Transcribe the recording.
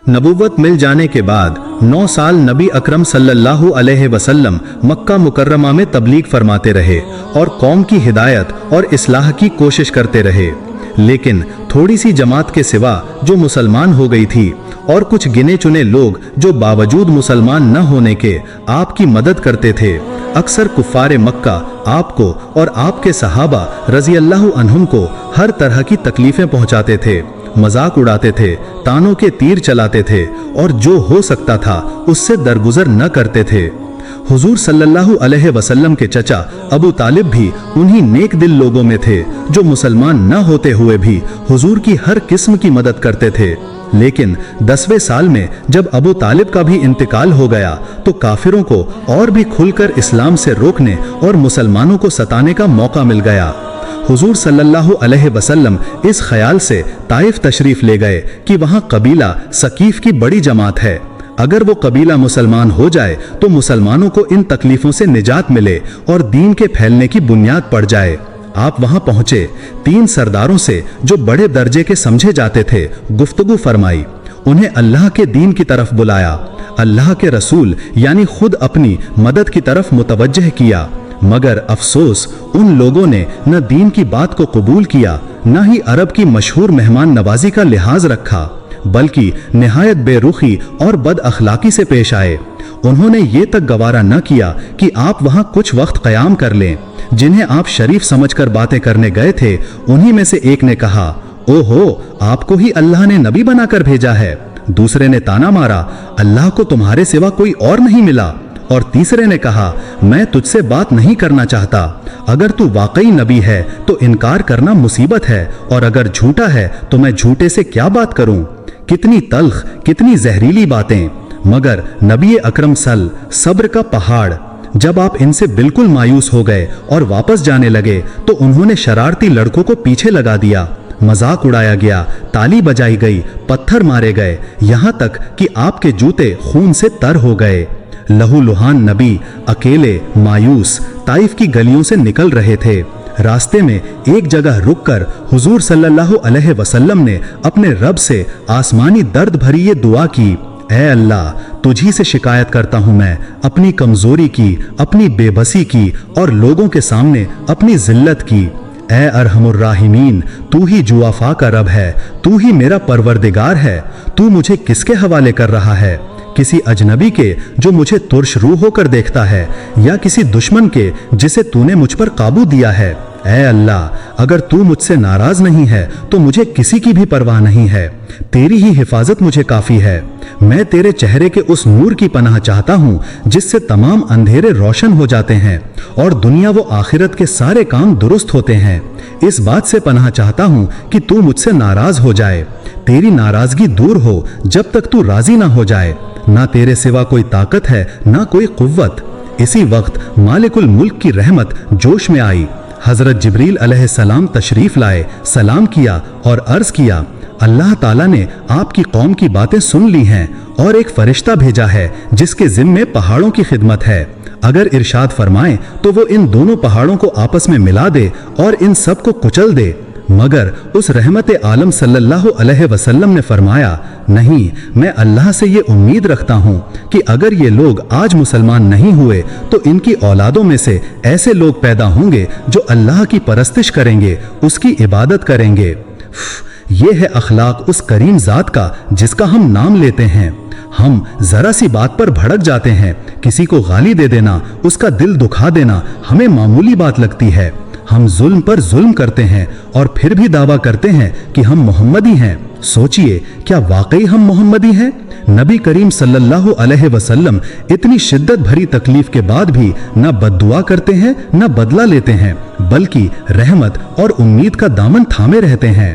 नबूवत मिल जाने के बाद 9 साल नबी अकरम सल्लल्लाहु अलैहि वसल्लम मक्का मुकर्रमा में तबलीग फरमाते रहे और कौम की हिदायत और इस्लाह की कोशिश करते रहे। लेकिन थोड़ी सी जमात के सिवा जो मुसलमान हो गई थी और कुछ गिने चुने लोग जो बावजूद मुसलमान न होने के आपकी मदद करते थे, अक्सर कुफ्फारे मक्का आपको और आपके सहाबा रज़ी अल्लाहु अन्हुम को हर तरह की तकलीफें पहुंचाते थे, मजाक उड़ाते थे, तानों के तीर चलाते थे और जो हो सकता था उससे दरगुजर न करते थे। हुजूर सल्लल्लाहु अलैहि वसल्लम के चचा अबू तालिब भी उन्हीं नेक दिल लोगों में थे जो मुसलमान न होते हुए भी हुजूर की हर किस्म की मदद करते थे। लेकिन 10वें साल में जब अबू तालिब का भी इंतकाल हो गया तो काफिरों को और भी खुलकर इस्लाम से रोकने और मुसलमानों को सताने का मौका मिल गया। हुजूर सल्लल्लाहु अलैहि वसल्लम इस ख्याल से ताइफ तशरीफ ले गए कि वहाँ कबीला सकीफ की बड़ी जमात है, अगर वो कबीला मुसलमान हो जाए तो मुसलमानों को इन तकलीफों से निजात मिले और दीन के फैलने की बुनियाद पड़ जाए। आप वहां पहुंचे, 3 सरदारों से जो बड़े दर्जे के समझे जाते थे गुफ्तगू फरमाई, उन्हें अल्लाह के दीन की तरफ बुलाया, अल्लाह के रसूल यानी खुद अपनी मदद की तरफ मुतवज्जह किया। मगर अफसोस उन लोगों ने न दीन की बात को कबूल किया, न ही अरब की मशहूर मेहमान नवाजी का लिहाज रखा, बल्कि निहायत बेरुखी और बद अखलाकी से पेश आए। उन्होंने ये तक गवारा न किया कि आप वहां कुछ वक्त कयाम कर लें। जिन्हें आप शरीफ समझकर बातें करने गए थे उन्हीं में से एक ने कहा, ओहो, आपको ही अल्लाह ने नबी बनाकर भेजा है। दूसरे ने ताना मारा, अल्लाह को तुम्हारे सिवा कोई और नहीं मिला। और तीसरे ने कहा, मैं तुझसे बात नहीं करना चाहता, अगर तू वाकई नबी है तो इनकार करना मुसीबत है, और अगर झूठा है तो मैं झूठे से क्या बात करूं। कितनी तल्ख, कितनी जहरीली बातें। मगर नबी अकरम सब्र का पहाड़। जब आप इनसे बिल्कुल मायूस हो गए और वापस जाने लगे तो उन्होंने शरारती लड़कों को पीछे लगा दिया, मजाक उड़ाया गया, ताली बजाई गई, पत्थर मारे गए, यहाँ तक कि आपके जूते खून से तर हो गए। लहूलुहान नबी अकेले मायूस ताइफ की गलियों से निकल रहे थे। रास्ते में एक जगह रुककर हुजूर सल्लल्लाहु अलैहि वसल्लम ने अपने रब से आसमानी दर्द भरी ये दुआ की, ऐ अल्लाह, तुझी से शिकायत करता हूँ मैं अपनी कमजोरी की, अपनी बेबसी की और लोगों के सामने अपनी जिल्लत की। ऐ अरहमुर राहिमीन, तू ही जुआफा का रब है, तू ही मेरा परवरदिगार है। तू मुझे किसके हवाले कर रहा है? किसी अजनबी के जो मुझे तुर्श रूह होकर देखता है, या किसी दुश्मन के जिसे तूने मुझ पर काबू दिया है? ऐ अल्लाह, अगर तू मुझसे नाराज नहीं है तो मुझे किसी की भी परवाह नहीं है, तेरी ही हिफाजत मुझे काफी है। मैं तेरे चेहरे के उस नूर की पनाह चाहता हूँ जिससे तमाम अंधेरे रोशन हो जाते हैं और दुनिया व आखिरत के सारे काम दुरुस्त होते हैं। इस बात से पनाह चाहता हूँ कि तू मुझसे नाराज हो जाए, तेरी नाराजगी दूर हो जब तक तू राजी ना हो जाए। ना तेरे सिवा कोई ताकत है, ना कोई कुव्वत। इसी वक्त मालिकुल मुल्क की रहमत जोश में आई। हजरत जिब्रील अलैहिस्सलाम तशरीफ लाए, सलाम किया और अर्ज किया, अल्लाह ताला ने आपकी कौम की बातें सुन ली हैं और एक फरिश्ता भेजा है जिसके जिम्मे पहाड़ों की खिदमत है। अगर इरशाद फरमाएं तो वो इन दोनों पहाड़ों को आपस में मिला दे और इन सब को कुचल दे। मगर उस रहमत आलम सल्लल्लाहु अलैहि वसल्लम ने फरमाया, नहीं, मैं अल्लाह से ये उम्मीद रखता हूँ कि अगर ये लोग आज मुसलमान नहीं हुए तो इनकी औलादों में से ऐसे लोग पैदा होंगे जो अल्लाह की परस्तिश करेंगे, उसकी इबादत करेंगे। ये है अखलाक उस करीम जात का जिसका हम नाम लेते हैं। हम जरा सी बात पर भड़क जाते हैं, किसी को गाली दे देना, उसका दिल दुखा देना हमें मामूली बात लगती है। हम जुल्म पर जुल्म करते हैं और फिर भी दावा करते हैं कि हम मोहम्मदी हैं। सोचिए, क्या वाकई हम मोहम्मदी हैं? नबी करीम सल्लल्लाहु अलैहि वसल्लम इतनी शिद्दत भरी तकलीफ के बाद भी न बद्दुआ करते हैं, न बदला लेते हैं, बल्कि रहमत और उम्मीद का दामन थामे रहते हैं।